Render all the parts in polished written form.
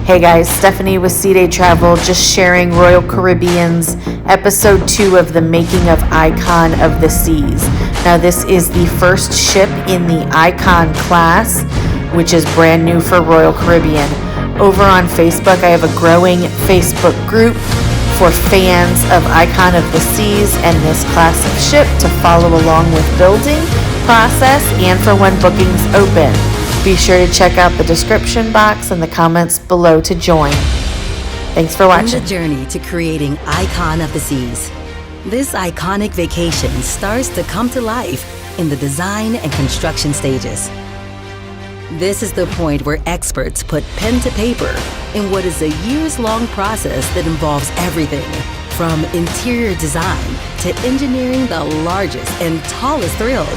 Hey guys, Stephanie with Sea Day Travel, just sharing Royal Caribbean's episode 2 of the making of Icon of the Seas. Now this is the first ship in the Icon class, which is brand new for Royal Caribbean. Over on Facebook, I have a growing Facebook group for fans of Icon of the Seas and this class of ship to follow along with building process and for when bookings open. Be sure to check out the description box and the comments below to join. Thanks for watching. On the journey to creating Icon of the Seas, this iconic vacation starts to come to life in the design and construction stages. This is the point where experts put pen to paper in what is a years-long process that involves everything from interior design to engineering the largest and tallest thrills.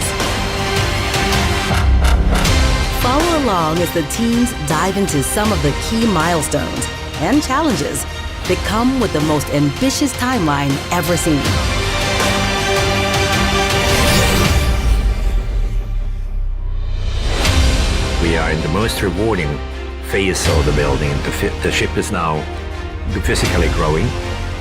Follow along as the teams dive into some of the key milestones and challenges that come with the most ambitious timeline ever seen. We are in the most rewarding phase of the building. The ship is now physically growing.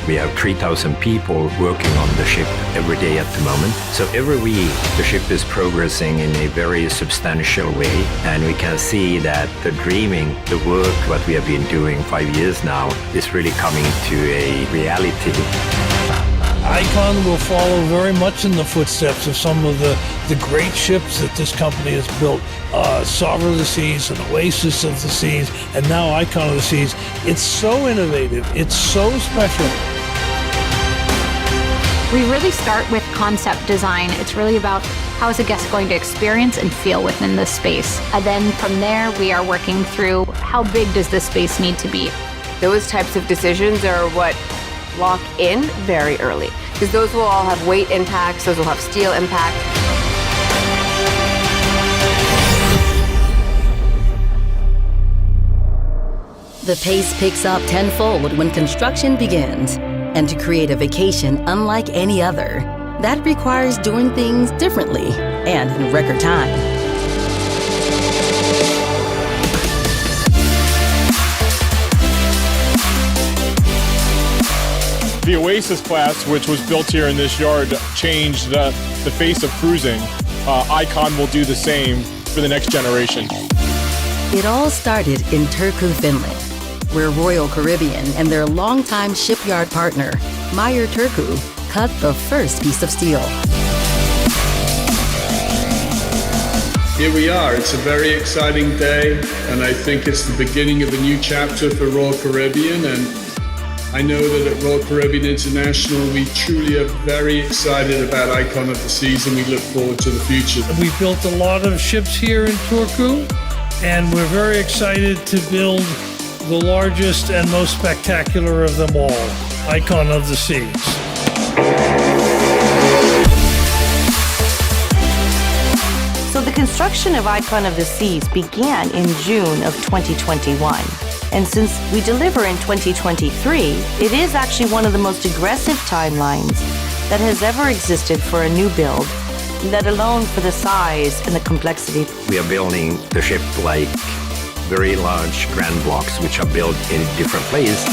We have 3,000 people working on the ship every day at the moment. So every week the ship is progressing in a very substantial way, and we can see that the dreaming, the work what we have been doing 5 years now is really coming to a reality. Icon will follow very much in the footsteps of some of the great ships that this company has built. Sovereign of the Seas and Oasis of the Seas, and now Icon of the Seas. It's so innovative. It's so special. We really start with concept design. It's really about how is a guest going to experience and feel within this space. And then from there, we are working through how big does this space need to be. Those types of decisions are what lock in very early, because those will all have weight impacts, those will have steel impact. The pace picks up tenfold when construction begins. And to create a vacation unlike any other, that requires doing things differently and in record time. The Oasis class, which was built here in this yard, changed the face of cruising. Icon will do the same for the next generation. It all started in Turku, Finland, where Royal Caribbean and their longtime shipyard partner, Meyer Turku, cut the first piece of steel. Here we are. It's a very exciting day, and I think it's the beginning of a new chapter for Royal Caribbean. And I know that at Royal Caribbean International, we truly are very excited about Icon of the Seas, and we look forward to the future. We built a lot of ships here in Turku, and we're very excited to build the largest and most spectacular of them all, Icon of the Seas. So the construction of Icon of the Seas began in June of 2021. And since we deliver in 2023, it is actually one of the most aggressive timelines that has ever existed for a new build, let alone for the size and the complexity. We are building the ship like very large grand blocks which are built in different places.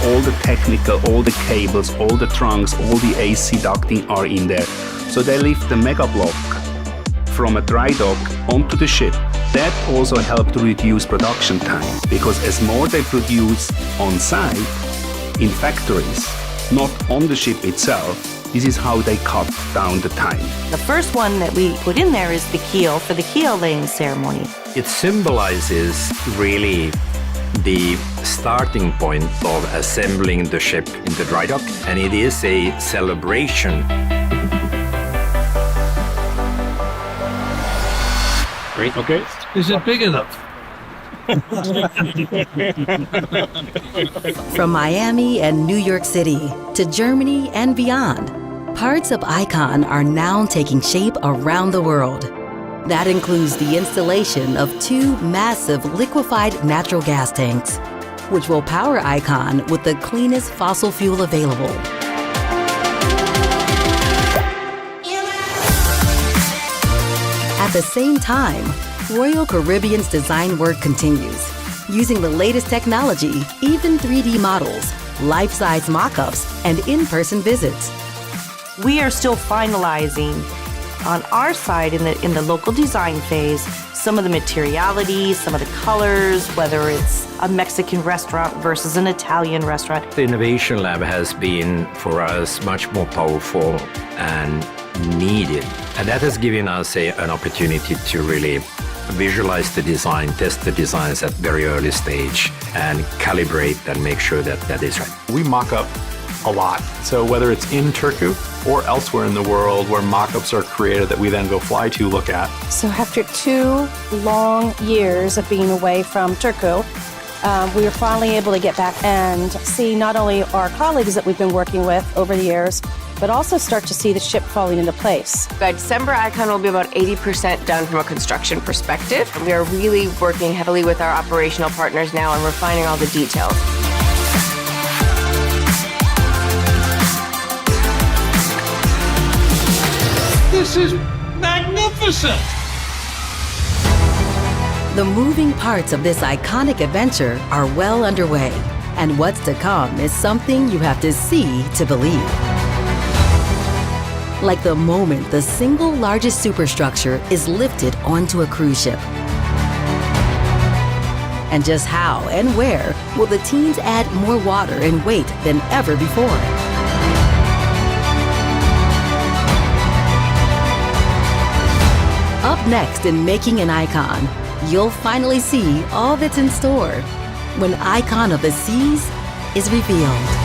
All the technical, all the cables, all the trunks, all the AC ducting are in there. So they lift the mega block from a dry dock onto the ship. That also helped to reduce production time, because as more they produce on site, in factories, not on the ship itself, this is how they cut down the time. The first one that we put in there is the keel for the keel laying ceremony. It symbolizes really the starting point of assembling the ship in the dry dock, and it is a celebration. Great, okay. Is it big enough? From Miami and New York City to Germany and beyond, parts of Icon are now taking shape around the world. That includes the installation of 2 massive liquefied natural gas tanks, which will power Icon with the cleanest fossil fuel available. At the same time, Royal Caribbean's design work continues, using the latest technology, even 3D models, life-size mock-ups, and in-person visits. We are still finalizing on our side in the local design phase some of the materiality, some of the colors, whether it's a Mexican restaurant versus an Italian restaurant. The Innovation Lab has been, for us, much more powerful and needed. And that has given us an opportunity to really visualize the design, test the designs at very early stage, and calibrate and make sure that that is right. We mock up a lot. So whether it's in Turku or elsewhere in the world where mock-ups are created that we then go fly to look at. So after 2 long years of being away from Turku, we were finally able to get back and see not only our colleagues that we've been working with over the years, but also start to see the ship falling into place. By December, Icon will be about 80% done from a construction perspective. We are really working heavily with our operational partners now and refining all the details. This is magnificent! The moving parts of this iconic adventure are well underway, and what's to come is something you have to see to believe. Like the moment the single largest superstructure is lifted onto a cruise ship. And just how and where will the teens add more water and weight than ever before? Up next in Making an Icon, you'll finally see all that's in store when Icon of the Seas is revealed.